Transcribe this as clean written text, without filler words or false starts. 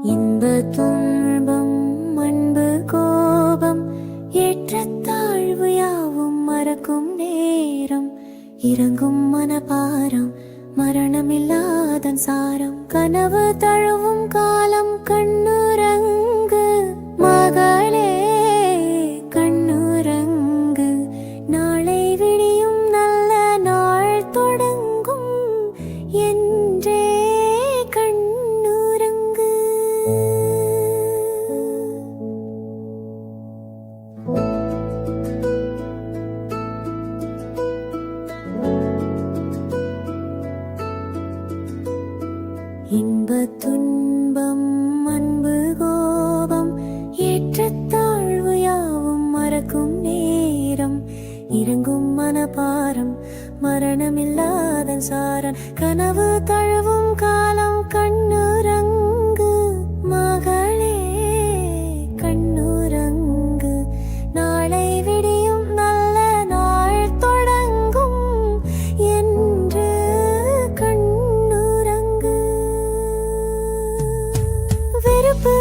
இன்ப துன்பம் அன்பு கோபம் ஏற்றத்தாழ்வு யாவும் மறக்கும் நேரம் இறங்கும் மனபாரம் மரணமில்லாதன் சாரம் கனவு தழுவும் காலம் கண்ணுறங்கு மகளே கண்ணுறங்கு நாளை விடியும் நல்ல நாள் தொடங்கும் என்றே கண்ணுறங்கு. இன்ப துன்பம் அன்பு கோபம் ஏற்றத்தாழ்வு யாவும் மறக்கும் நேரம் இறங்கும் மனபாரம் மரணமில்லாதன் சாரன் கனவு தழுவும் காலம் கண்ணுறங்கு மகளே கண்ணுறங்கு நாளை விடியும் நல்ல நாள் தொடங்கும் என்று கண்ணுறங்கு. வெறுப்பு